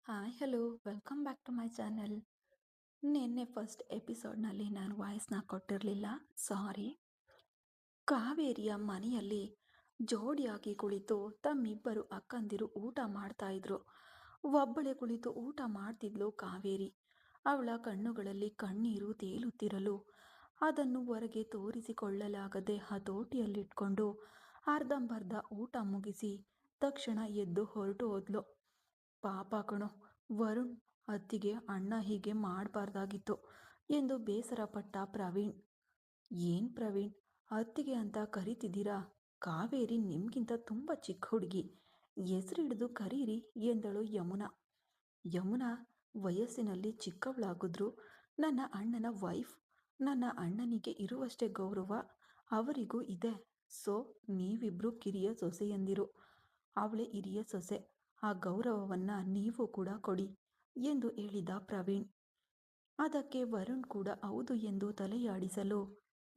Hi hello welcome back to my channel. ನಿನ್ನೆ first ಎಪಿಸೋಡ್ನಲ್ಲಿ ನಾನು ವಾಯ್ಸ್ನ ಕೊಟ್ಟಿರಲಿಲ್ಲ, ಸಾರಿ. ಕಾವೇರಿಯ ಮನೆಯಲ್ಲಿ ಜೋಡಿಯಾಗಿ ಕುಳಿತು ತಮ್ಮಿಬ್ಬರು ಅಕ್ಕಂದಿರು ಊಟ ಮಾಡ್ತಾ ಇದ್ರು. ಒಬ್ಬಳೆ ಕುಳಿತು ಊಟ ಮಾಡ್ತಿದ್ಲು ಕಾವೇರಿ. ಅವಳ ಕಣ್ಣುಗಳಲ್ಲಿ ಕಣ್ಣೀರು ತೇಲುತ್ತಿರಲು ಅದನ್ನು ಹೊರಗೆ ತೋರಿಸಿಕೊಳ್ಳಲಾಗದೆ ಹತೋಟಿಯಲ್ಲಿಟ್ಕೊಂಡು ಅರ್ಧಂಬರ್ಧ ಊಟ ಮುಗಿಸಿ ತಕ್ಷಣ ಎದ್ದು ಹೊರಟು ಹೋದ್ಲು. ಪಾಪ ಕಣೋ, ವರುಣ್ ಅತ್ತಿಗೆ ಅಣ್ಣ ಹೀಗೆ ಮಾಡಬಾರ್ದಾಗಿತ್ತು ಎಂದು ಬೇಸರಪಟ್ಟ ಪ್ರವೀಣ್. ಏನ್ ಪ್ರವೀಣ್, ಅತ್ತಿಗೆ ಅಂತ ಕರಿತಿದ್ದೀರಾ? ಕಾವೇರಿ ನಿಮ್ಗಿಂತ ತುಂಬ ಚಿಕ್ಕ ಹುಡುಗಿ, ಹೆಸರು ಹಿಡಿದು ಕರೀರಿ ಎಂದಳು ಯಮುನಾ. ಯಮುನಾ ವಯಸ್ಸಿನಲ್ಲಿ ಚಿಕ್ಕವಳಾಗಿದ್ರು ನನ್ನ ಅಣ್ಣನ ವೈಫ್. ನನ್ನ ಅಣ್ಣನಿಗೆ ಇರುವಷ್ಟೇ ಗೌರವ ಅವರಿಗೂ ಇದೆ. ಸೊ ನೀವಿಬ್ರು ಕಿರಿಯ ಸೊಸೆಯಂದಿರು, ಅವಳೇ ಹಿರಿಯ ಸೊಸೆ, ಆ ಗೌರವವನ್ನು ನೀವು ಕೂಡ ಕೊಡಿ ಎಂದು ಹೇಳಿದ ಪ್ರವೀಣ್. ಅದಕ್ಕೆ ವರುಣ್ ಕೂಡ ಹೌದು ಎಂದು ತಲೆಯಾಡಿಸಲು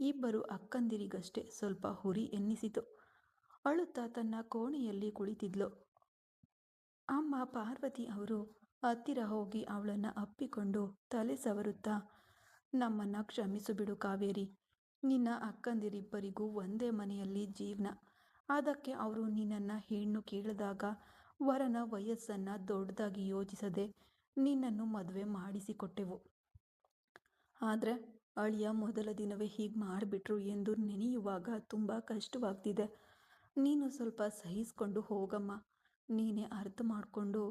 ಇಬ್ಬರು ಅಕ್ಕಂದಿರಿಗಷ್ಟೇ ಸ್ವಲ್ಪ ಹುರಿ ಎನ್ನಿಸಿತು. ಅಳುತ್ತಾ ತನ್ನ ಕೋಣೆಯಲ್ಲಿ ಕುಳಿತಿದ್ಲು. ಅಮ್ಮ ಪಾರ್ವತಿ ಅವರು ಹತ್ತಿರ ಹೋಗಿ ಅವಳನ್ನು ಅಪ್ಪಿಕೊಂಡು ತಲೆ ಸವರುತ್ತಾ, ನಮ್ಮನ್ನ ಕ್ಷಮಿಸು ಬಿಡು ಕಾವೇರಿ, ನಿನ್ನ ಅಕ್ಕಂದಿರಿಬ್ಬರಿಗೂ ಒಂದೇ ಮನೆಯಲ್ಲಿ ಜೀವನ. ಅದಕ್ಕೆ ಅವರು ನಿನ್ನನ್ನು ಹೆಣ್ಣು ಕೇಳಿದಾಗ ವರನ ವಯಸ್ಸನ್ನು ದೊಡ್ಡದಾಗಿ ಯೋಚಿಸದೆ ನಿನ್ನನ್ನು ಮದುವೆ ಮಾಡಿಸಿಕೊಟ್ಟೆವು. ಆದರೆ ಅಳಿಯ ಮೊದಲ ದಿನವೇ ಹೀಗೆ ಮಾಡಿಬಿಟ್ರು ಎಂದು ನೆನೆಯುವಾಗ ತುಂಬ ಕಷ್ಟವಾಗ್ತಿದೆ. ನೀನು ಸ್ವಲ್ಪ ಸಹಿಸ್ಕೊಂಡು ಹೋಗಮ್ಮ. ನೀನೇ ಅರ್ಥ ಮಾಡಿಕೊಂಡು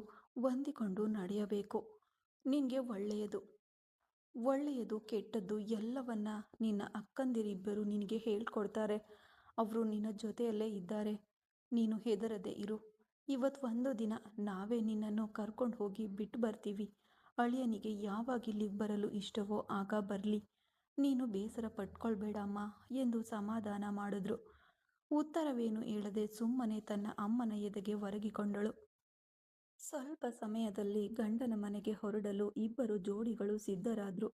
ಹೊಂದಿಕೊಂಡು ನಡೆಯಬೇಕು. ನಿನಗೆ ಒಳ್ಳೆಯದು ಕೆಟ್ಟದ್ದು ಎಲ್ಲವನ್ನ ನಿನ್ನ ಅಕ್ಕಂದಿರಿಬ್ಬರು ನಿನಗೆ ಹೇಳ್ಕೊಡ್ತಾರೆ. ಅವರು ನಿನ್ನ ಜೊತೆಯಲ್ಲೇ ಇದ್ದಾರೆ. ನೀನು ಹೆದರದೆ ಇರು. ಇವತ್ತು ಒಂದು ದಿನ ನಾವೇ ನಿನ್ನನ್ನು ಕರ್ಕೊಂಡು ಹೋಗಿ ಬಿಟ್ಟು ಬರ್ತೀವಿ. ಅಳಿಯನಿಗೆ ಯಾವಾಗ ಇಲ್ಲಿಗೆ ಬರಲು ಇಷ್ಟವೋ ಆಗ ಬರಲಿ. ನೀನು ಬೇಸರ ಪಟ್ಕೊಳ್ಬೇಡಮ್ಮ ಎಂದು ಸಮಾಧಾನ ಮಾಡಿದ್ರು. ಉತ್ತರವೇನು ಹೇಳದೆ ಸುಮ್ಮನೆ ತನ್ನ ಅಮ್ಮನ ಎದೆಗೆ ಒರಗಿಕೊಂಡಳು. ಸ್ವಲ್ಪ ಸಮಯದಲ್ಲಿ ಗಂಡನ ಮನೆಗೆ ಹೊರಡಲು ಇಬ್ಬರು ಜೋಡಿಗಳು ಸಿದ್ಧರಾದ್ರು.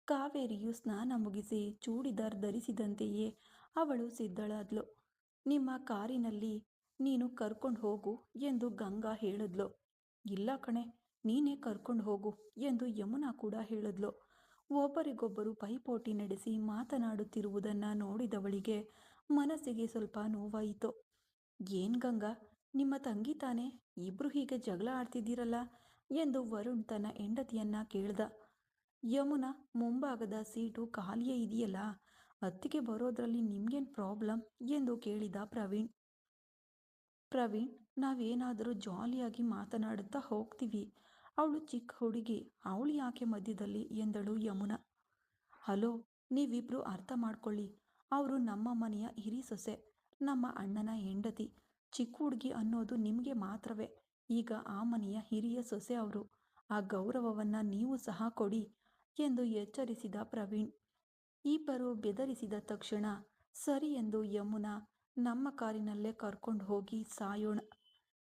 ಕಾವೇರಿಯು ಸ್ನಾನ ಮುಗಿಸಿ ಚೂಡಿದಾರ್ ಧರಿಸಿದಂತೆಯೇ ಅವಳು ಸಿದ್ಧಳಾದ್ಲು. ನಿಮ್ಮ ಕಾರಿನಲ್ಲಿ ನೀನು ಕರ್ಕೊಂಡು ಹೋಗು ಎಂದು ಗಂಗಾ ಹೇಳಿದ್ಲು. ಇಲ್ಲ ಕಣೆ, ನೀನೇ ಕರ್ಕೊಂಡು ಹೋಗು ಎಂದು ಯಮುನಾ ಕೂಡ ಹೇಳಿದ್ಲು. ಒಬ್ಬರಿಗೊಬ್ಬರು ಪೈಪೋಟಿ ನಡೆಸಿ ಮಾತನಾಡುತ್ತಿರುವುದನ್ನು ನೋಡಿದವಳಿಗೆ ಮನಸ್ಸಿಗೆ ಸ್ವಲ್ಪ ನೋವಾಯಿತು. ಏನ್ ಗಂಗಾ, ನಿಮ್ಮ ತಂಗಿ ತಾನೆ, ಇಬ್ರು ಹೀಗೆ ಜಗಳ ಆಡ್ತಿದ್ದೀರಲ್ಲ ಎಂದು ವರುಣ್ ತನ್ನ ಹೆಂಡತಿಯನ್ನ ಕೇಳ್ದ. ಯಮುನಾ ಮುಂಭಾಗದ ಸೀಟು ಖಾಲಿಯೇ ಇದೆಯಲ್ಲ, ಅತ್ತಿಗೆ ಬರೋದ್ರಲ್ಲಿ ನಿಮ್ಗೇನು ಪ್ರಾಬ್ಲಮ್ ಎಂದು ಕೇಳಿದ ಪ್ರವೀಣ್. ನಾವೇನಾದರೂ ಜಾಲಿಯಾಗಿ ಮಾತನಾಡುತ್ತಾ ಹೋಗ್ತೀವಿ. ಅವಳು ಚಿಕ್ಕ ಹುಡುಗಿ, ಅವಳು ಯಾಕೆ ಮಧ್ಯದಲ್ಲಿ ಎಂದಳು ಯಮುನಾ. ಹಲೋ, ನೀವಿಬ್ರು ಅರ್ಥ ಮಾಡ್ಕೊಳ್ಳಿ. ಅವರು ನಮ್ಮ ಮನೆಯ ಹಿರಿ ಸೊಸೆ, ನಮ್ಮ ಅಣ್ಣನ ಹೆಂಡತಿ. ಚಿಕ್ಕ ಹುಡುಗಿ ಅನ್ನೋದು ನಿಮಗೆ ಮಾತ್ರವೇ. ಈಗ ಆ ಮನೆಯ ಹಿರಿಯ ಸೊಸೆ ಅವರು. ಆ ಗೌರವವನ್ನು ನೀವು ಸಹ ಕೊಡಿ ಎಂದು ಎಚ್ಚರಿಸಿದ ಪ್ರವೀಣ್. ಇಬ್ಬರು ಬೆದರಿಸಿದ ತಕ್ಷಣ ಸರಿ ಎಂದು ಯಮುನಾ ನಮ್ಮ ಕಾರಿನಲ್ಲೇ ಕರ್ಕೊಂಡು ಹೋಗಿ ಸಾಯೋಣ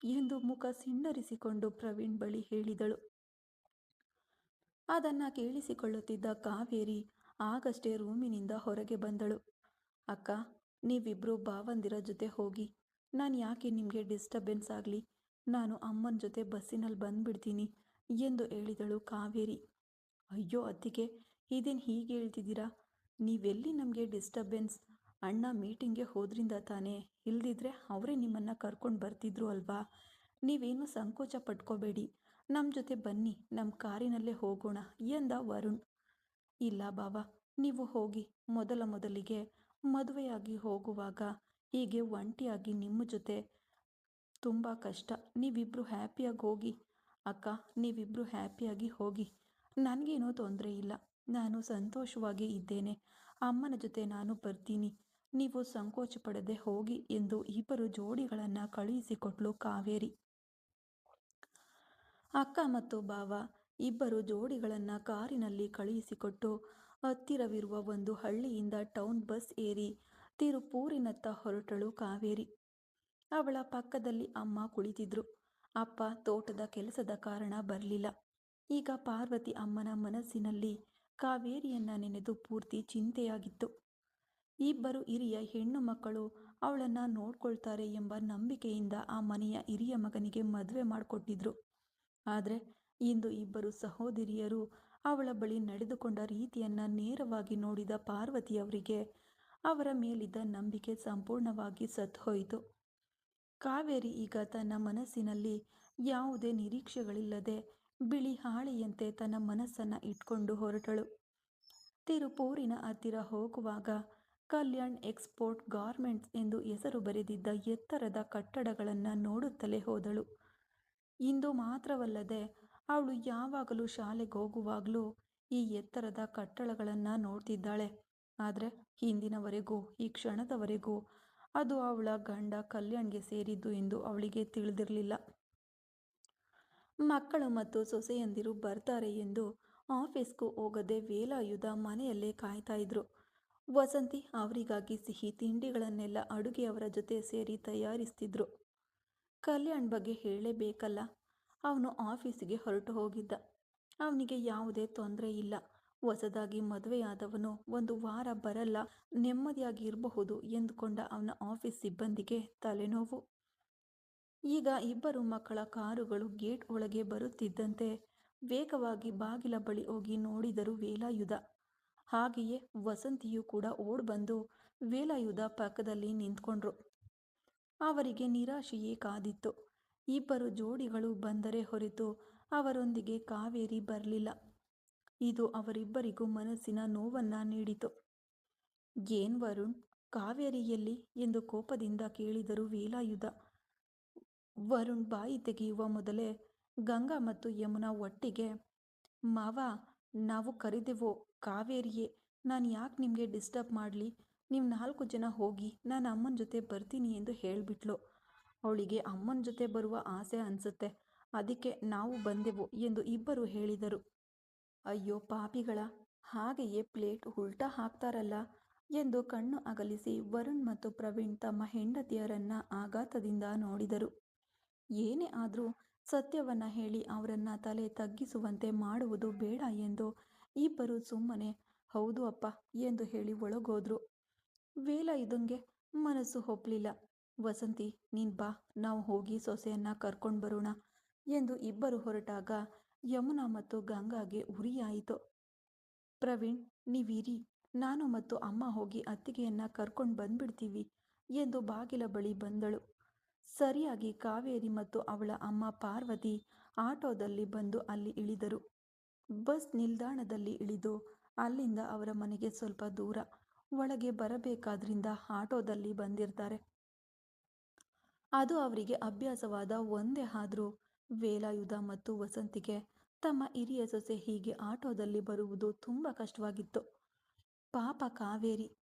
ಎಂದು ಮುಖ ಸಿಂಡರಿಸಿಕೊಂಡು ಪ್ರವೀಣ್ ಬಳಿ ಹೇಳಿದಳು. ಅದನ್ನು ಕೇಳಿಸಿಕೊಳ್ಳುತ್ತಿದ್ದ ಕಾವೇರಿ ಆಗಷ್ಟೇ ರೂಮಿನಿಂದ ಹೊರಗೆ ಬಂದಳು. ಅಕ್ಕ, ನೀವಿಬ್ರು ಭಾವಂದಿರ ಜೊತೆ ಹೋಗಿ, ನಾನು ಯಾಕೆ ನಿಮಗೆ ಡಿಸ್ಟರ್ಬೆನ್ಸ್ ಆಗಲಿ, ನಾನು ಅಮ್ಮನ ಜೊತೆ ಬಸ್ಸಿನಲ್ಲಿ ಬಂದ್ಬಿಡ್ತೀನಿ ಎಂದು ಹೇಳಿದಳು ಕಾವೇರಿ. ಅಯ್ಯೋ ಅತ್ತಿಗೆ, ಇದೇನು ಹೀಗೆ ಹೇಳ್ತಿದ್ದೀರಾ? ನೀವೆಲ್ಲಿ ನಮಗೆ ಡಿಸ್ಟರ್ಬೆನ್ಸ್? ಅಣ್ಣ ಮೀಟಿಂಗ್ಗೆ ಹೋದ್ರಿಂದ ತಾನೇ, ಇಲ್ದಿದ್ರೆ ಅವರೇ ನಿಮ್ಮನ್ನು ಕರ್ಕೊಂಡು ಬರ್ತಿದ್ರು ಅಲ್ವಾ? ನೀವೇನು ಸಂಕೋಚ ಪಟ್ಕೋಬೇಡಿ, ನಮ್ಮ ಜೊತೆ ಬನ್ನಿ, ನಮ್ಮ ಕಾರಿನಲ್ಲೇ ಹೋಗೋಣ ಎಂದ ವರುಣ್. ಇಲ್ಲ ಬಾವ, ನೀವು ಹೋಗಿ. ಮೊದಲಿಗೆ ಮದುವೆಯಾಗಿ ಹೋಗುವಾಗ ಹೀಗೆ ಒಂಟಿಯಾಗಿ ನಿಮ್ಮ ಜೊತೆ ತುಂಬ ಕಷ್ಟ. ನೀವಿಬ್ಬರು ಹ್ಯಾಪಿಯಾಗಿ ಹೋಗಿ. ಅಕ್ಕ, ನೀವಿಬ್ಬರು ಹ್ಯಾಪಿಯಾಗಿ ಹೋಗಿ, ನನಗೇನೂ ತೊಂದರೆ ಇಲ್ಲ. ನಾನು ಸಂತೋಷವಾಗಿ ಇದ್ದೇನೆ. ಅಮ್ಮನ ಜೊತೆ ನಾನು ಬರ್ತೀನಿ, ನೀವು ಸಂಕೋಚ ಪಡದೆ ಹೋಗಿ ಎಂದು ಇಬ್ಬರು ಜೋಡಿಗಳನ್ನು ಕಳುಹಿಸಿಕೊಟ್ಲು ಕಾವೇರಿ. ಅಕ್ಕ ಮತ್ತು ಬಾವ ಇಬ್ಬರು ಜೋಡಿಗಳನ್ನು ಕಾರಿನಲ್ಲಿ ಕಳುಹಿಸಿಕೊಟ್ಟು ಹತ್ತಿರವಿರುವ ಒಂದು ಹಳ್ಳಿಯಿಂದ ಟೌನ್ ಬಸ್ ಏರಿ ತಿರುಪೂರಿನತ್ತ ಹೊರಟಳು ಕಾವೇರಿ. ಅವಳ ಪಕ್ಕದಲ್ಲಿ ಅಮ್ಮ ಕುಳಿತಿದ್ರು. ಅಪ್ಪ ತೋಟದ ಕೆಲಸದ ಕಾರಣ ಬರಲಿಲ್ಲ. ಈಗ ಪಾರ್ವತಿ ಅಮ್ಮನ ಮನಸ್ಸಿನಲ್ಲಿ ಕಾವೇರಿಯನ್ನ ನೆನೆದು ಪೂರ್ತಿ ಚಿಂತೆಯಾಗಿತ್ತು. ಇಬ್ಬರು ಹಿರಿಯ ಹೆಣ್ಣು ಮಕ್ಕಳು ಅವಳನ್ನು ನೋಡ್ಕೊಳ್ತಾರೆ ಎಂಬ ನಂಬಿಕೆಯಿಂದ ಆ ಮನೆಯ ಹಿರಿಯ ಮಗನಿಗೆ ಮದುವೆ ಮಾಡಿಕೊಟ್ಟಿದ್ರು. ಆದರೆ ಇಂದು ಇಬ್ಬರು ಸಹೋದರಿಯರು ಅವಳ ಬಳಿ ನಡೆದುಕೊಂಡ ರೀತಿಯನ್ನ ನೇರವಾಗಿ ನೋಡಿದ ಪಾರ್ವತಿಯವರಿಗೆ ಅವರ ಮೇಲಿದ್ದ ನಂಬಿಕೆ ಸಂಪೂರ್ಣವಾಗಿ ಸತ್ತುಹೋಯಿತು. ಕಾವೇರಿ ಈಗ ತನ್ನ ಮನಸ್ಸಿನಲ್ಲಿ ಯಾವುದೇ ನಿರೀಕ್ಷೆಗಳಿಲ್ಲದೆ ಬಿಳಿ ಹಾಳೆಯಂತೆ ತನ್ನ ಮನಸ್ಸನ್ನು ಇಟ್ಕೊಂಡು ಹೊರಟಳು. ತಿರುಪೂರಿನ ಹತ್ತಿರ ಹೋಗುವಾಗ ಕಲ್ಯಾಣ್ ಎಕ್ಸ್ಪೋರ್ಟ್ ಗಾರ್ಮೆಂಟ್ಸ್ ಎಂದು ಹೆಸರು ಬರೆದಿದ್ದ ಎತ್ತರದ ಕಟ್ಟಡಗಳನ್ನು ನೋಡುತ್ತಲೇ ಹೋದಳು. ಇಂದು ಮಾತ್ರವಲ್ಲದೆ ಅವಳು ಯಾವಾಗಲೂ ಶಾಲೆಗೆ ಹೋಗುವಾಗಲೂ ಈ ಎತ್ತರದ ಕಟ್ಟಡಗಳನ್ನು ನೋಡ್ತಿದ್ದಾಳೆ. ಆದರೆ ಹಿಂದಿನವರೆಗೂ ಈ ಕ್ಷಣದವರೆಗೂ ಅದು ಅವಳ ಗಂಡ ಕಲ್ಯಾಣ್ಗೆ ಸೇರಿದ್ದು ಎಂದು ಅವಳಿಗೆ ತಿಳಿದಿರಲಿಲ್ಲ. ಮಕ್ಕಳು ಮತ್ತು ಸೊಸೆಯಂದಿರು ಬರ್ತಾರೆ ಎಂದು ಆಫೀಸ್ಗೂ ಹೋಗದೆ ವೇಲಾಯುಧ ಮನೆಯಲ್ಲೇ ಕಾಯ್ತಾ ಇದ್ರು. ವಸಂತಿ ಅವರಿಗಾಗಿ ಸಿಹಿ ತಿಂಡಿಗಳನ್ನೆಲ್ಲ ಅಡುಗೆಯವರ ಜೊತೆ ಸೇರಿ ತಯಾರಿಸ್ತಿದ್ರು. ಕಲ್ಯಾಣ್ ಬಗ್ಗೆ ಹೇಳಲೇಬೇಕಲ್ಲ. ಅವನು ಆಫೀಸಿಗೆ ಹೊರಟು ಹೋಗಿದ್ದ. ಅವನಿಗೆ ಯಾವುದೇ ತೊಂದರೆ ಇಲ್ಲ. ಹೊಸದಾಗಿ ಮದುವೆಯಾದವನು ಒಂದು ವಾರ ಬರಲ್ಲ, ನೆಮ್ಮದಿಯಾಗಿ ಇರಬಹುದು ಎಂದುಕೊಂಡ ಅವನ ಆಫೀಸ್ ಸಿಬ್ಬಂದಿಗೆ ತಲೆನೋವು. ಈಗ ಇಬ್ಬರು ಮಕ್ಕಳ ಕಾರುಗಳು ಗೇಟ್ ಒಳಗೆ ಬರುತ್ತಿದ್ದಂತೆ ವೇಗವಾಗಿ ಬಾಗಿಲ ಬಳಿ ಹೋಗಿ ನೋಡಿದರು ವೇಲಾಯುಧ. ಹಾಗೆಯೇ ವಸಂತಿಯು ಕೂಡ ಓಡ್ಬಂದು ವೇಲಾಯುಧ ಪಕ್ಕದಲ್ಲಿ ನಿಂತ್ಕೊಂಡ್ರು. ಅವರಿಗೆ ನಿರಾಶೆಯೇ ಕಾದಿತ್ತು. ಇಬ್ಬರು ಜೋಡಿಗಳು ಬಂದರೆ ಹೊರತು ಅವರೊಂದಿಗೆ ಕಾವೇರಿ ಬರಲಿಲ್ಲ. ಇದು ಅವರಿಬ್ಬರಿಗೂ ಮನಸ್ಸಿನ ನೋವನ್ನ ನೀಡಿತು. ಏನ್ ವರುಣ್, ಕಾವೇರಿ ಎಲ್ಲಿ ಎಂದು ಕೋಪದಿಂದ ಕೇಳಿದರು ವೇಲಾಯುಧ. ವರುಣ್ ಬಾಯಿ ತೆಗೆಯುವ ಮೊದಲೇ ಗಂಗಾ ಮತ್ತು ಯಮುನಾ ಒಟ್ಟಿಗೆ, ಮಾವ, ನಾವು ಕರೆದೆವೋ ಕಾವೇರಿಯೇ, ನಾನು ಯಾಕೆ ನಿಮಗೆ ಡಿಸ್ಟರ್ಬ್ ಮಾಡಲಿ, ನೀವು 4 ಜನ ಹೋಗಿ, ನಾನು ಅಮ್ಮನ ಜೊತೆ ಬರ್ತೀನಿ ಎಂದು ಹೇಳಿಬಿಟ್ಲು. ಅವಳಿಗೆ ಅಮ್ಮನ ಜೊತೆ ಬರುವ ಆಸೆ ಅನಿಸುತ್ತೆ, ಅದಕ್ಕೆ ನಾವು ಬಂದೆವು ಎಂದು ಇಬ್ಬರು ಹೇಳಿದರು. ಅಯ್ಯೋ ಪಾಪಿಗಳ, ಹಾಗೆಯೇ ಪ್ಲೇಟ್ ಉಲ್ಟಾ ಹಾಕ್ತಾರಲ್ಲ ಎಂದು ಕಣ್ಣು ಅಗಲಿಸಿ ವರುಣ್ ಮತ್ತು ಪ್ರವೀಣ್ ತಮ್ಮ ಹೆಂಡತಿಯರನ್ನ ಆಘಾತದಿಂದ ನೋಡಿದರು. ಏನೇ ಆದರೂ ಸತ್ಯವನ್ನ ಹೇಳಿ ಅವರನ್ನ ತಲೆ ತಗ್ಗಿಸುವಂತೆ ಮಾಡುವುದು ಬೇಡ ಎಂದು ಇಬ್ಬರು ಸುಮ್ಮನೆ ಹೌದು ಅಪ್ಪ ಎಂದು ಹೇಳಿ ಒಳಗೋದ್ರು. ವೇಲಾಯುಧಂಗೆ ಮನಸ್ಸು ಒಪ್ಪಲಿಲ್ಲ. ವಸಂತಿ, ನೀನ್ ಬಾ, ನಾವು ಹೋಗಿ ಸೊಸೆಯನ್ನ ಕರ್ಕೊಂಡು ಬರೋಣ ಎಂದು ಇಬ್ಬರು ಹೊರಟಾಗ ಯಮುನಾ ಮತ್ತು ಗಂಗಾಗೆ ಉರಿಯಾಯಿತು. ಪ್ರವೀಣ್, ನೀವಿರಿ, ನಾನು ಮತ್ತು ಅಮ್ಮ ಹೋಗಿ ಅತ್ತಿಗೆಯನ್ನ ಕರ್ಕೊಂಡು ಬಂದ್ಬಿಡ್ತೀವಿ ಎಂದು ಬಾಗಿಲ ಬಳಿ ಬಂದಳು. ಸರಿಯಾಗಿ ಕಾವೇರಿ ಮತ್ತು ಅವಳ ಅಮ್ಮ ಪಾರ್ವತಿ ಆಟೋದಲ್ಲಿ ಬಂದು ಅಲ್ಲಿ ಇಳಿದರು. ಬಸ್ ನಿಲ್ದಾಣದಲ್ಲಿ ಇಳಿದು ಅಲ್ಲಿಂದ ಅವರ ಮನೆಗೆ ಸ್ವಲ್ಪ ದೂರ. ಒಳಗೆ ಬರಬೇಕಾದ್ರಿಂದ ಆಟೋದಲ್ಲಿ ಬಂದಿರ್ತಾರೆ. ಅದು ಅವರಿಗೆ ಅಭ್ಯಾಸವಾದ ಒಂದೇ. ಆದರೂ ವೇಲಾಯುಧ ಮತ್ತು ವಸಂತಿಗೆ ತಮ್ಮ ಹಿರಿಯ ಸೊಸೆ ಹೀಗೆ ಆಟೋದಲ್ಲಿ ಬರುವುದು ತುಂಬ ಕಷ್ಟವಾಗಿತ್ತು. ಪಾಪ ಕಾವೇರಿ,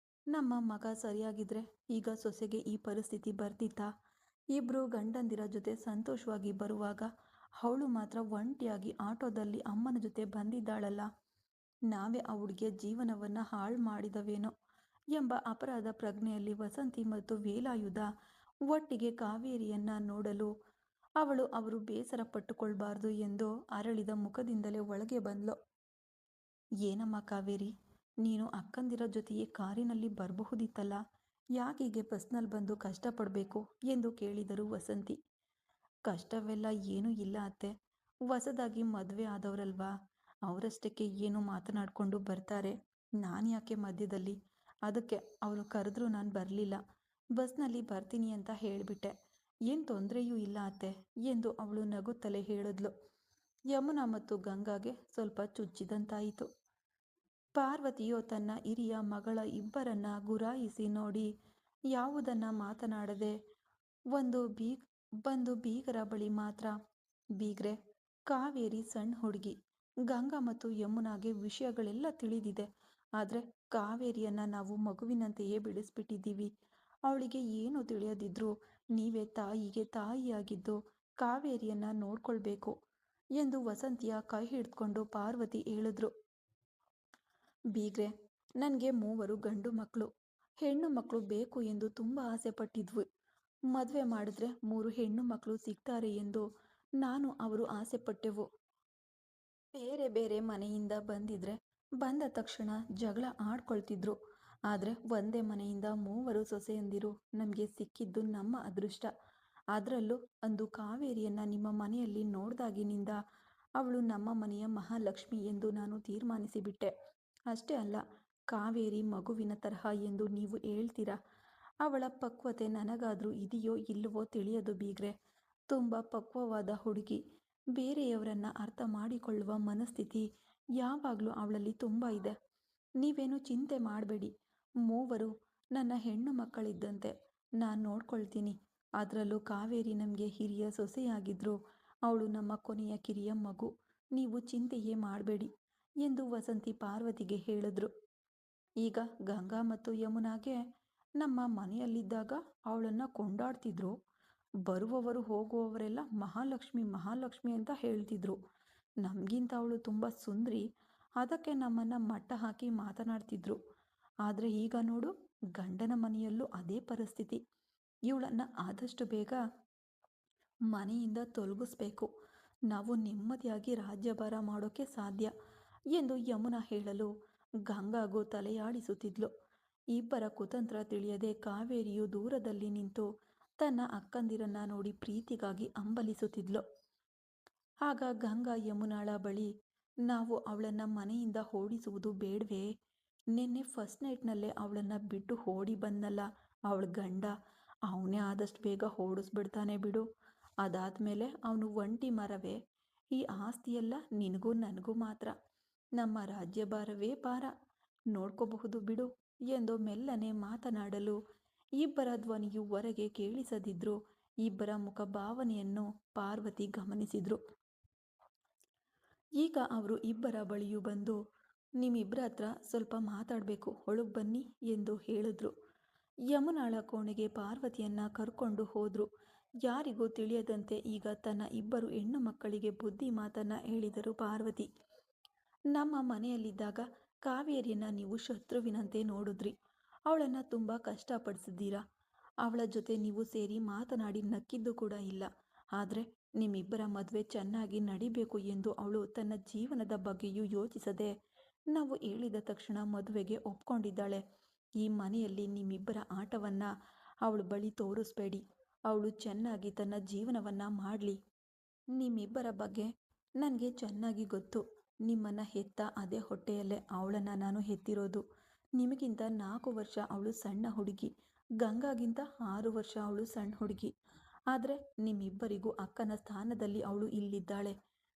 ನಮ್ಮ ಮಗ ಸರಿಯಾಗಿದ್ರೆ ಈಗ ಸೊಸೆಗೆ ಈ ಪರಿಸ್ಥಿತಿ ಬರ್ತಿತ್ತಾ? ಇಬ್ರು ಗಂಡಂದಿರ ಜೊತೆ ಸಂತೋಷವಾಗಿ ಬರುವಾಗ ಅವಳು ಮಾತ್ರ ಒಂಟಿಯಾಗಿ ಆಟೋದಲ್ಲಿ ಅಮ್ಮನ ಜೊತೆ ಬಂದಿದ್ದಾಳಲ್ಲ, ನಾವೇ ಆ ಹುಡುಗಿಯ ಜೀವನವನ್ನು ಹಾಳು ಮಾಡಿದವೇನೋ ಎಂಬ ಅಪರಾಧ ಪ್ರಜ್ಞೆಯಲ್ಲಿ ವಸಂತಿ ಮತ್ತು ವೇಲಾಯುಧ ಒಟ್ಟಿಗೆ ಕಾವೇರಿಯನ್ನ ನೋಡಲು ಅವರು ಬೇಸರ ಪಟ್ಟುಕೊಳ್ಬಾರ್ದು ಎಂದು ಅರಳಿದ ಮುಖದಿಂದಲೇ ಒಳಗೆ ಬಂದ್ಲು. ಏನಮ್ಮ ಕಾವೇರಿ, ನೀನು ಅಕ್ಕಂದಿರ ಜೊತೆಯೇ ಕಾರಿನಲ್ಲಿ ಬರಬಹುದಿತ್ತಲ್ಲ, ಯಾಕೀಗೆ ಬಸ್ನಲ್ಲಿ ಬಂದು ಕಷ್ಟಪಡಬೇಕು ಎಂದು ಕೇಳಿದರು ವಸಂತಿ. ಕಷ್ಟವೆಲ್ಲ ಏನೂ ಇಲ್ಲ ಅತ್ತೆ, ಹೊಸದಾಗಿ ಮದುವೆ ಆದವರಲ್ವಾ, ಅವರಷ್ಟಕ್ಕೆ ಏನು ಮಾತನಾಡಿಕೊಂಡು ಬರ್ತಾರೆ, ನಾನು ಯಾಕೆ ಮಧ್ಯದಲ್ಲಿ, ಅದಕ್ಕೆ ಅವರು ಕರೆದ್ರೂ ನಾನು ಬರಲಿಲ್ಲ, ಬಸ್ನಲ್ಲಿ ಬರ್ತೀನಿ ಅಂತ ಹೇಳಿಬಿಟ್ಟೆ, ಏನು ತೊಂದರೆಯೂ ಇಲ್ಲ ಅತ್ತೆ ಎಂದು ಅವಳು ನಗುತ್ತಲೇ ಹೇಳಿದ್ಲು. ಯಮುನಾ ಮತ್ತು ಗಂಗಾಗೆ ಸ್ವಲ್ಪ ಚುಚ್ಚಿದಂತಾಯಿತು. ಪಾರ್ವತಿಯು ತನ್ನ ಹಿರಿಯ ಮಗಳ ಇಬ್ಬರನ್ನ ಗುರಾಯಿಸಿ ನೋಡಿ ಯಾವುದನ್ನ ಮಾತನಾಡದೆ ಬಂದು ಬೀಗರ ಬಳಿ ಮಾತ್ರ, ಬೀಗ್ರೆ, ಕಾವೇರಿ ಸಣ್ಣ ಹುಡುಗಿ, ಗಂಗಾ ಮತ್ತು ಯಮುನಾಗೆ ವಿಷಯಗಳೆಲ್ಲ ತಿಳಿದಿದೆ, ಆದರೆ ಕಾವೇರಿಯನ್ನ ನಾವು ಮಗುವಿನಂತೆಯೇ ಬಿಡಿಸ್ಬಿಟ್ಟಿದ್ದೀವಿ, ಅವಳಿಗೆ ಏನು ತಿಳಿಯದಿದ್ರೂ ನೀವೇ ತಾಯಿಗೆ ತಾಯಿಯಾಗಿದ್ದು ಕಾವೇರಿಯನ್ನ ನೋಡ್ಕೊಳ್ಬೇಕು ಎಂದು ವಸಂತಿಯ ಕೈ ಹಿಡಿದುಕೊಂಡು ಪಾರ್ವತಿ ಹೇಳಿದ್ರು. ಬೀಗ್ರೆ, ನನಗೆ 3 ಗಂಡು ಮಕ್ಕಳು, ಹೆಣ್ಣು ಮಕ್ಕಳು ಬೇಕು ಎಂದು ತುಂಬ ಆಸೆ ಪಟ್ಟಿದ್ವು. ಮದುವೆ ಮಾಡಿದ್ರೆ 3 ಹೆಣ್ಣು ಮಕ್ಕಳು ಸಿಗ್ತಾರೆ ಎಂದು ನಾನು ಅವರು ಆಸೆ ಪಟ್ಟೆವು. ಬೇರೆ ಬೇರೆ ಮನೆಯಿಂದ ಬಂದಿದ್ರೆ ಬಂದ ತಕ್ಷಣ ಜಗಳ ಆಡ್ಕೊಳ್ತಿದ್ರು. ಆದರೆ ಒಂದೇ ಮನೆಯಿಂದ 3 ಸೊಸೆಯಂದಿರು ನಮಗೆ ಸಿಕ್ಕಿದ್ದು ನಮ್ಮ ಅದೃಷ್ಟ. ಅದರಲ್ಲೂ ಅಂದು ಕಾವೇರಿಯನ್ನ ನಿಮ್ಮ ಮನೆಯಲ್ಲಿ ನೋಡ್ದಾಗಿನಿಂದ ಅವಳು ನಮ್ಮ ಮನೆಯ ಮಹಾಲಕ್ಷ್ಮಿ ಎಂದು ನಾನು ತೀರ್ಮಾನಿಸಿಬಿಟ್ಟೆ. ಅಷ್ಟೇ ಅಲ್ಲ, ಕಾವೇರಿ ಮಗುವಿನ ತರಹ ಎಂದು ನೀವು ಹೇಳ್ತೀರಾ. ಅವಳ ಪಕ್ವತೆ ನನಗಾದರೂ ಇದೆಯೋ ಇಲ್ಲವೋ ತಿಳಿಯದು ಬೀಗ್ರೆ. ತುಂಬ ಪಕ್ವವಾದ ಹುಡುಗಿ. ಬೇರೆಯವರನ್ನ ಅರ್ಥ ಮಾಡಿಕೊಳ್ಳುವ ಮನಸ್ಥಿತಿ ಯಾವಾಗಲೂ ಅವಳಲ್ಲಿ ತುಂಬ ಇದೆ. ನೀವೇನು ಚಿಂತೆ ಮಾಡಬೇಡಿ. ಮೂವರು ನನ್ನ ಹೆಣ್ಣು ಮಕ್ಕಳಿದ್ದಂತೆ. ನಾನು ನೋಡ್ಕೊಳ್ತೀನಿ. ಅದರಲ್ಲೂ ಕಾವೇರಿ ನಮಗೆ ಹಿರಿಯ ಸೊಸೆಯಾಗಿದ್ರು ಅವಳು ನಮ್ಮ ಕೊನೆಯ ಕಿರಿಯ ಮಗು. ನೀವು ಚಿಂತೆಯೇ ಮಾಡಬೇಡಿ ಎಂದು ವಸಂತಿ ಪಾರ್ವತಿಗೆ ಹೇಳಿದ್ರು. ಈಗ ಗಂಗಾ ಮತ್ತು ಯಮುನಾಗೆ ನಮ್ಮ ಮನೆಯಲ್ಲಿದ್ದಾಗ ಅವಳನ್ನು ಕೊಂಡಾಡ್ತಿದ್ರು. ಬರುವವರು ಹೋಗುವವರೆಲ್ಲ ಮಹಾಲಕ್ಷ್ಮಿ ಮಹಾಲಕ್ಷ್ಮಿ ಅಂತ ಹೇಳ್ತಿದ್ರು. ನಮಗಿಂತ ಅವಳು ತುಂಬ ಸುಂದ್ರಿ, ಅದಕ್ಕೆ ನಮ್ಮನ್ನು ಮಟ್ಟ ಹಾಕಿ ಮಾತನಾಡ್ತಿದ್ರು. ಆದರೆ ಈಗ ನೋಡು, ಗಂಡನ ಮನೆಯಲ್ಲೂ ಅದೇ ಪರಿಸ್ಥಿತಿ. ಇವಳನ್ನು ಆದಷ್ಟು ಬೇಗ ಮನೆಯಿಂದ ತೊಲಗಿಸ್ಬೇಕು. ನಾವು ನೆಮ್ಮದಿಯಾಗಿ ರಾಜ್ಯಭಾರ ಮಾಡೋಕ್ಕೆ ಸಾಧ್ಯ ಎಂದು ಯಮುನಾ ಹೇಳಲು ಗಂಗಾಗೂ ತಲೆಯಾಡಿಸುತ್ತಿದ್ಲು. ಇಬ್ಬರ ಕುತಂತ್ರ ತಿಳಿಯದೆ ಕಾವೇರಿಯು ದೂರದಲ್ಲಿ ನಿಂತು ತನ್ನ ಅಕ್ಕಂದಿರನ್ನ ನೋಡಿ ಪ್ರೀತಿಗಾಗಿ ಹಂಬಲಿಸುತ್ತಿದ್ಲು. ಆಗ ಗಂಗಾ ಯಮುನಾಳ ಬಳಿ, ನಾವು ಅವಳನ್ನು ಮನೆಯಿಂದ ಓಡಿಸುವುದು ಬೇಡವೇ? ನಿನ್ನೆ ಫಸ್ಟ್ ನೈಟ್ನಲ್ಲೇ ಅವಳನ್ನು ಬಿಟ್ಟು ಓಡಿ ಬಂದಲ್ಲ ಅವಳ ಗಂಡ. ಅವನೇ ಆದಷ್ಟು ಬೇಗ ಓಡಿಸ್ಬಿಡ್ತಾನೆ ಬಿಡು. ಅದಾದಮೇಲೆ ಅವನು ಒಂಟಿ ಮರವೇ. ಈ ಆಸ್ತಿಯೆಲ್ಲ ನಿನಗೂ ನನಗೂ ಮಾತ್ರ. ನಮ್ಮ ರಾಜ್ಯಭಾರವೇ ಭಾರ. ನೋಡ್ಕೋಬಹುದು ಬಿಡು ಎಂದು ಮೆಲ್ಲನೆ ಮಾತನಾಡಲು ಇಬ್ಬರ ಧ್ವನಿಯು ಹೊರಗೆ ಕೇಳಿಸದಿದ್ರು ಇಬ್ಬರ ಮುಖ ಭಾವನೆಯನ್ನು ಪಾರ್ವತಿ ಗಮನಿಸಿದ್ರು. ಈಗ ಅವರು ಇಬ್ಬರ ಬಳಿಯೂ ಬಂದು, ನಿಮ್ಮಿಬ್ಬರ ಹತ್ರ ಸ್ವಲ್ಪ ಮಾತಾಡಬೇಕು, ಒಳಗೆ ಬನ್ನಿ ಎಂದು ಹೇಳಿದ್ರು. ಯಮುನಾಳ ಕೋಣೆಗೆ ಪಾರ್ವತಿಯನ್ನ ಕರ್ಕೊಂಡು ಹೋದ್ರು. ಯಾರಿಗೂ ತಿಳಿಯದಂತೆ ಈಗ ತನ್ನ ಇಬ್ಬರು ಹೆಣ್ಣು ಮಕ್ಕಳಿಗೆ ಬುದ್ಧಿ ಮಾತನ್ನ ಹೇಳಿದರು ಪಾರ್ವತಿ. ನಮ್ಮ ಮನೆಯಲ್ಲಿದ್ದಾಗ ಕಾವೇರಿಯನ್ನ ನೀವು ಶತ್ರುವಿನಂತೆ ನೋಡಿದ್ರಿ. ಅವಳನ್ನು ತುಂಬ ಕಷ್ಟಪಡಿಸಿದ್ದೀರಾ. ಅವಳ ಜೊತೆ ನೀವು ಸೇರಿ ಮಾತನಾಡಿ ನಕ್ಕಿದ್ದು ಕೂಡ ಇಲ್ಲ. ಆದರೆ ನಿಮ್ಮಿಬ್ಬರ ಮದುವೆ ಚೆನ್ನಾಗಿ ನಡಿಬೇಕು ಎಂದು ಅವಳು ತನ್ನ ಜೀವನದ ಬಗ್ಗೆಯೂ ಯೋಚಿಸದೆ ನಾವು ಹೇಳಿದ ತಕ್ಷಣ ಮದುವೆಗೆ ಒಪ್ಕೊಂಡಿದ್ದಾಳೆ. ಈ ಮನೆಯಲ್ಲಿ ನಿಮ್ಮಿಬ್ಬರ ಆಟವನ್ನು ಅವಳ ಬಳಿ ತೋರಿಸ್ಬೇಡಿ. ಅವಳು ಚೆನ್ನಾಗಿ ತನ್ನ ಜೀವನವನ್ನು ಮಾಡಲಿ. ನಿಮ್ಮಿಬ್ಬರ ಬಗ್ಗೆ ನನಗೆ ಚೆನ್ನಾಗಿ ಗೊತ್ತು. ನಿಮ್ಮನ್ನು ಹೆತ್ತ ಅದೇ ಹೊಟ್ಟೆಯಲ್ಲೇ ಅವಳನ್ನು ನಾನು ಹೆತ್ತಿರೋದು. ನಿಮಗಿಂತ 4 ವರ್ಷ ಅವಳು ಸಣ್ಣ ಹುಡುಗಿ. ಗಂಗಾಗಿಂತ 6 ವರ್ಷ ಅವಳು ಸಣ್ಣ ಹುಡುಗಿ. ಆದರೆ ನಿಮ್ಮಿಬ್ಬರಿಗೂ ಅಕ್ಕನ ಸ್ಥಾನದಲ್ಲಿ ಅವಳು ಇಲ್ಲಿದ್ದಾಳೆ.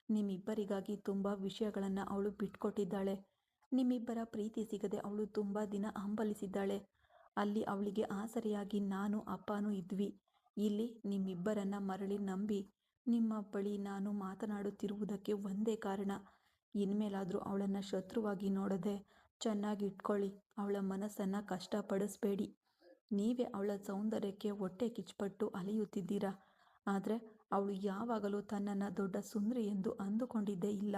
ನಿಮ್ಮಿಬ್ಬರಿಗಾಗಿ ತುಂಬ ವಿಷಯಗಳನ್ನು ಅವಳು ಬಿಟ್ಕೊಟ್ಟಿದ್ದಾಳೆ. ನಿಮ್ಮಿಬ್ಬರ ಪ್ರೀತಿ ಸಿಗದೆ ಅವಳು ತುಂಬ ದಿನ ಹಂಬಲಿಸಿದ್ದಾಳೆ. ಅಲ್ಲಿ ಅವಳಿಗೆ ಆಸರೆಯಾಗಿ ನಾನು ಅಪ್ಪನೂ ಇದ್ವಿ. ಇಲ್ಲಿ ನಿಮ್ಮಿಬ್ಬರನ್ನ ಮರಳಿ ನಂಬಿ ನಿಮ್ಮ ಬಳಿ ನಾನು ಮಾತನಾಡುತ್ತಿರುವುದಕ್ಕೆ ಒಂದೇ ಕಾರಣ. ಇನ್ಮೇಲಾದರೂ ಅವಳನ್ನು ಶತ್ರುವಾಗಿ ನೋಡದೆ ಚೆನ್ನಾಗಿ ಇಟ್ಕೊಳ್ಳಿ. ಅವಳ ಮನಸ್ಸನ್ನು ಕಷ್ಟಪಡಿಸ್ಬೇಡಿ. ನೀವೇ ಅವಳ ಸೌಂದರ್ಯಕ್ಕೆ ಹೊಟ್ಟೆ ಕಿಚ್ಚುಪಟ್ಟು ಅಲೆಯುತ್ತಿದ್ದೀರಾ. ಆದರೆ ಅವಳು ಯಾವಾಗಲೂ ತನ್ನನ್ನು ದೊಡ್ಡ ಸುಂದರಿ ಎಂದು ಅಂದುಕೊಂಡಿದ್ದೇ ಇಲ್ಲ.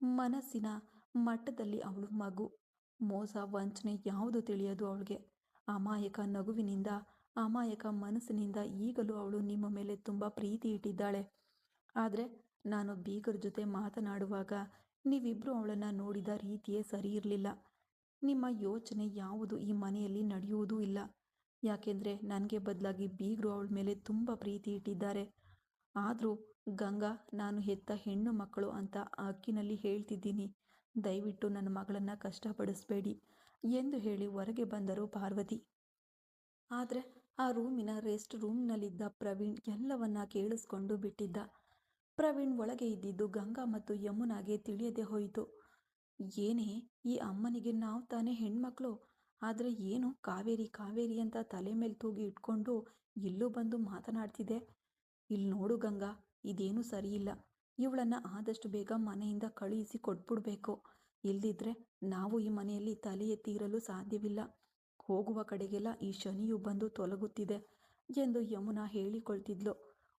ಮನಸ್ಸಿನ ಮಟ್ಟದಲ್ಲಿ ಅವಳು ಮಗು. ಮೋಸ ವಂಚನೆ ಯಾವುದು ತಿಳಿಯದು ಅವಳಿಗೆ. ಅಮಾಯಕ ನಗುವಿನಿಂದ, ಅಮಾಯಕ ಮನಸ್ಸಿನಿಂದ ಈಗಲೂ ಅವಳು ನಿಮ್ಮ ಮೇಲೆ ತುಂಬ ಪ್ರೀತಿ ಇಟ್ಟಿದ್ದಾಳೆ. ಆದರೆ ನಾನು ಬೀಗರ ಜೊತೆ ಮಾತನಾಡುವಾಗ ನೀವಿಬ್ಬರು ಅವಳನ್ನು ನೋಡಿದ ರೀತಿಯೇ ಸರಿ ಇರಲಿಲ್ಲ. ನಿಮ್ಮ ಯೋಚನೆ ಯಾವುದು ಈ ಮನೆಯಲ್ಲಿ ನಡೆಯುವುದೂ ಇಲ್ಲ. ಯಾಕೆಂದರೆ ನನಗೆ ಬದಲಾಗಿ ಬೀಗರು ಅವಳ ಮೇಲೆ ತುಂಬ ಪ್ರೀತಿ ಇಟ್ಟಿದ್ದಾರೆ. ಆದರೂ ಗಂಗಾ ನಾನು ಹೆತ್ತ ಹೆಣ್ಣು ಮಕ್ಕಳು ಅಂತ ಹಕ್ಕಿನಲ್ಲಿ ಹೇಳ್ತಿದ್ದೀನಿ. ದಯವಿಟ್ಟು ನನ್ನ ಮಗಳನ್ನು ಕಷ್ಟಪಡಿಸಬೇಡಿ ಎಂದು ಹೇಳಿ ಹೊರಗೆ ಬಂದರು ಪಾರ್ವತಿ. ಆದರೆ ಆ ರೂಮಿನ ರೆಸ್ಟ್ ರೂಮ್ನಲ್ಲಿದ್ದ ಪ್ರವೀಣ್ ಎಲ್ಲವನ್ನ ಕೇಳಿಸ್ಕೊಂಡು ಬಿಟ್ಟಿದ್ದ. ಪ್ರವೀಣ್ ಒಳಗೆ ಇದ್ದಿದ್ದು ಗಂಗಾ ಮತ್ತು ಯಮುನಾಗೆ ತಿಳಿಯದೆ ಹೋಯಿತು. ಏನೇ ಈ ಅಮ್ಮನಿಗೆ ನಾವು ತಾನೇ ಹೆಣ್ಮಕ್ಳು, ಆದರೆ ಏನು ಕಾವೇರಿ ಕಾವೇರಿ ಅಂತ ತಲೆ ಮೇಲೆ ತೂಗಿ ಇಟ್ಕೊಂಡು ಇಲ್ಲೂ ಬಂದು ಮಾತನಾಡ್ತಿದೆ. ಇಲ್ಲಿ ನೋಡು ಗಂಗಾ, ಇದೇನು ಸರಿಯಿಲ್ಲ. ಇವಳನ್ನು ಆದಷ್ಟು ಬೇಗ ಮನೆಯಿಂದ ಕಳುಹಿಸಿ ಕೊಟ್ಬಿಡ್ಬೇಕು. ಇಲ್ದಿದ್ರೆ ನಾವು ಈ ಮನೆಯಲ್ಲಿ ತಲೆ ಎತ್ತಿ ಇರಲು ಸಾಧ್ಯವಿಲ್ಲ. ಹೋಗುವ ಕಡೆಗೆಲ್ಲ ಈ ಶನಿಯು ಬಂದು ತೊಲಗುತ್ತಿದೆ ಎಂದು ಯಮುನಾ ಹೇಳಿಕೊಳ್ತಿದ್ಲು.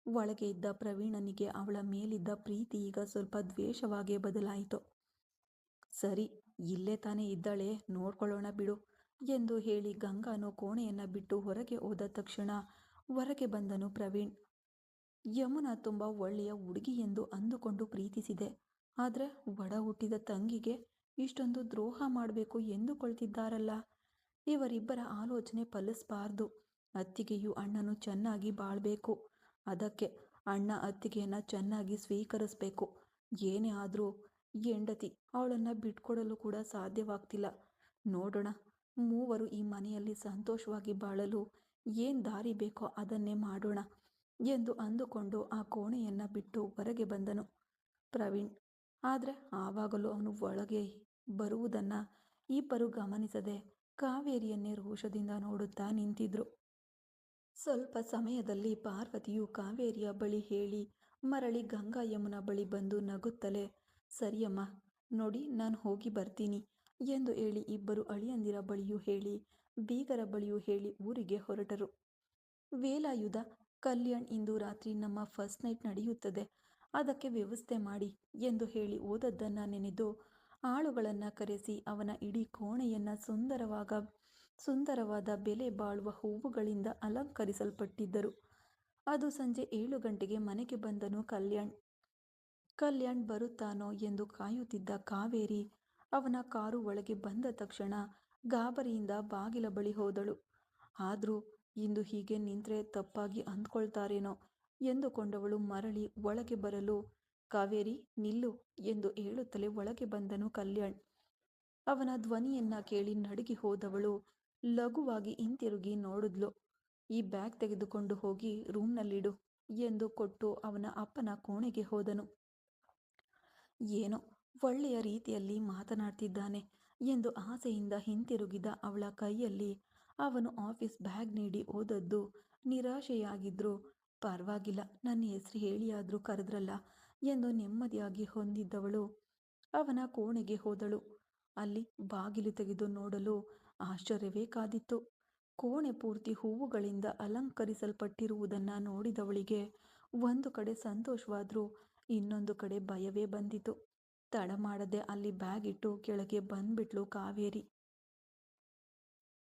ಒಳಗೆ ಇದ್ದ ಪ್ರವೀಣನಿಗೆ ಅವಳ ಮೇಲಿದ್ದ ಪ್ರೀತಿ ಈಗ ಸ್ವಲ್ಪ ದ್ವೇಷವಾಗೇ ಬದಲಾಯಿತು. ಸರಿ, ಇಲ್ಲೇ ತಾನೇ ಇದ್ದಾಳೆ, ನೋಡ್ಕೊಳ್ಳೋಣ ಬಿಡು ಎಂದು ಹೇಳಿ ಗಂಗಾನು ಕೋಣೆಯನ್ನು ಬಿಟ್ಟು ಹೊರಗೆ ಹೋದ ತಕ್ಷಣ ಹೊರಗೆ ಬಂದನು ಪ್ರವೀಣ್. ಯಮುನಾ ತುಂಬ ಒಳ್ಳೆಯ ಹುಡುಗಿ ಎಂದು ಅಂದುಕೊಂಡು ಪ್ರೀತಿಸಿದೆ. ಆದರೆ ಒಡ ಹುಟ್ಟಿದ ತಂಗಿಗೆ ಇಷ್ಟೊಂದು ದ್ರೋಹ ಮಾಡಬೇಕು ಎಂದುಕೊಳ್ತಿದ್ದಾರಲ್ಲ. ಇವರಿಬ್ಬರ ಆಲೋಚನೆ ಫಲಿಸಬಾರ್ದು. ಅತ್ತಿಗೆಯು ಅಣ್ಣನು ಚೆನ್ನಾಗಿ ಬಾಳಬೇಕು. ಅದಕ್ಕೆ ಅಣ್ಣ ಅತ್ತಿಗೆಯನ್ನು ಚೆನ್ನಾಗಿ ಸ್ವೀಕರಿಸಬೇಕು. ಏನೇ ಆದರೂ ಹೆಂಡತಿ ಅವಳನ್ನು ಬಿಟ್ಕೊಡಲು ಕೂಡ ಸಾಧ್ಯವಾಗ್ತಿಲ್ಲ. ನೋಡೋಣ, ಮೂವರು ಈ ಮನೆಯಲ್ಲಿ ಸಂತೋಷವಾಗಿ ಬಾಳಲು ಏನು ದಾರಿ ಬೇಕೋ ಅದನ್ನೇ ಮಾಡೋಣ ಎಂದು ಅಂದುಕೊಂಡು ಆ ಕೋಣೆಯನ್ನು ಬಿಟ್ಟು ಹೊರಗೆ ಬಂದನು ಪ್ರವೀಣ್. ಆದರೆ ಆವಾಗಲೂ ಅವನು ಒಳಗೆ ಬರುವುದನ್ನು ಇಬ್ಬರು ಗಮನಿಸದೆ ಕಾವೇರಿಯನ್ನೇ ರೋಷದಿಂದ ನೋಡುತ್ತಾ ನಿಂತಿದ್ರು. ಸ್ವಲ್ಪ ಸಮಯದಲ್ಲಿ ಪಾರ್ವತಿಯು ಕಾವೇರಿಯ ಬಳಿ ಹೇಳಿ ಮರಳಿ ಗಂಗಾ ಯಮುನಾ ಬಳಿ ಬಂದು ನಗುತ್ತಲೇ, ಸರಿಯಮ್ಮ, ನೋಡಿ ನಾನು ಹೋಗಿ ಬರ್ತೀನಿ ಎಂದು ಹೇಳಿ ಇಬ್ಬರು ಅಳಿಯಂದಿರ ಬಳಿಯೂ ಹೇಳಿ ಬೀಗರ ಬಳಿಯೂ ಹೇಳಿ ಊರಿಗೆ ಹೊರಟರು. ವೇಲಾಯುಧ, ಕಲ್ಯಾಣ್ ಇಂದು ರಾತ್ರಿ ನಮ್ಮ ಫಸ್ಟ್ ನೈಟ್ ನಡೆಯುತ್ತದೆ, ಅದಕ್ಕೆ ವ್ಯವಸ್ಥೆ ಮಾಡಿ ಎಂದು ಹೇಳಿ ಹೋದದ್ದನ್ನು ನೆನೆದು ಆಳುಗಳನ್ನು ಕರೆಸಿ ಅವನ ಇಡೀ ಕೋಣೆಯನ್ನು ಸುಂದರವಾದ ಬೆಲೆ ಬಾಳುವ ಹೂವುಗಳಿಂದ ಅಲಂಕರಿಸಲ್ಪಟ್ಟಿದ್ದರು. ಅದು ಸಂಜೆ 7 ಗಂಟೆಗೆ ಮನೆಗೆ ಬಂದನು ಕಲ್ಯಾಣ್ ಬರುತ್ತಾನೋ ಎಂದು ಕಾಯುತ್ತಿದ್ದ ಕಾವೇರಿ ಅವನ ಕಾರು ಒಳಗೆ ಬಂದ ತಕ್ಷಣ ಗಾಬರಿಯಿಂದ ಬಾಗಿಲ ಬಳಿ ಹೋದಳು. ಆದರೂ ಇಂದು ಹೀಗೆ ನಿಂತರೆ ತಪ್ಪಾಗಿ ಅಂದ್ಕೊಳ್ತಾರೇನೋ ಎಂದುಕೊಂಡವಳು ಮರಳಿ ಒಳಗೆ ಬರಲು, ಕಾವೇರಿ ನಿಲ್ಲು ಎಂದು ಹೇಳುತ್ತಲೇ ಒಳಗೆ ಬಂದನು ಕಲ್ಯಾಣ್. ಅವನ ಧ್ವನಿಯನ್ನ ಕೇಳಿ ನಡುಗಿ ಹೋದವಳು ಲಘುವಾಗಿ ಹಿಂತಿರುಗಿ ನೋಡಿದ್ಲು. ಈ ಬ್ಯಾಗ್ ತೆಗೆದುಕೊಂಡು ಹೋಗಿ ರೂಮ್ನಲ್ಲಿಡು ಎಂದು ಕೊಟ್ಟು ಅವನ ಅಪ್ಪನ ಕೋಣೆಗೆ ಹೋದನು. ಏನೋ ಒಳ್ಳೆಯ ರೀತಿಯಲ್ಲಿ ಮಾತನಾಡ್ತಿದ್ದಾನೆ ಎಂದು ಆಸೆಯಿಂದ ಹಿಂತಿರುಗಿದ ಅವಳ ಕೈಯಲ್ಲಿ ಅವನು ಆಫೀಸ್ ಬ್ಯಾಗ್ ನೀಡಿ ಹೋದದ್ದು ನಿರಾಶೆಯಾಗಿದ್ರೂ ಪರವಾಗಿಲ್ಲ, ನನ್ನ ಹೆಸರು ಹೇಳಿಯಾದರೂ ಕರೆದ್ರಲ್ಲ ಎಂದು ನೆಮ್ಮದಿಯಾಗಿ ಹೊಂದಿದ್ದವಳು ಅವನ ಕೋಣೆಗೆ ಹೋದಳು. ಅಲ್ಲಿ ಬಾಗಿಲು ತೆಗೆದು ನೋಡಲು ಆಶ್ಚರ್ಯವೇ ಕಾದಿತ್ತು. ಕೋಣೆ ಪೂರ್ತಿ ಹೂವುಗಳಿಂದ ಅಲಂಕರಿಸಲ್ಪಟ್ಟಿರುವುದನ್ನು ನೋಡಿದವಳಿಗೆ ಒಂದು ಕಡೆ ಸಂತೋಷವಾದರೂ ಇನ್ನೊಂದು ಕಡೆ ಭಯವೇ ಬಂದಿತು. ತಡ ಮಾಡದೆ ಅಲ್ಲಿ ಬ್ಯಾಗ್ ಇಟ್ಟು ಕೆಳಗೆ ಬಂದ್ಬಿಟ್ಲು ಕಾವೇರಿ.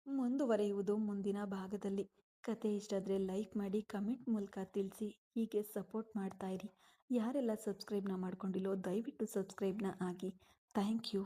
ಮುಂದುವರೆಯುವುದು ಮುಂದಿನ ಭಾಗದಲ್ಲಿ. ಕತೆ ಇಷ್ಟ ಆದರೆ ಲೈಕ್ ಮಾಡಿ, ಕಮೆಂಟ್ ಮೂಲಕ ತಿಳಿಸಿ. ಹೀಗೆ ಸಪೋರ್ಟ್ ಮಾಡ್ತಾ ಇರಿ. ಯಾರೆಲ್ಲ ಸಬ್ಸ್ಕ್ರೈಬ್ನ ಮಾಡ್ಕೊಂಡಿಲ್ಲೋ ದಯವಿಟ್ಟು ಸಬ್ಸ್ಕ್ರೈಬ್ನ ಆಗಿ. Thank you.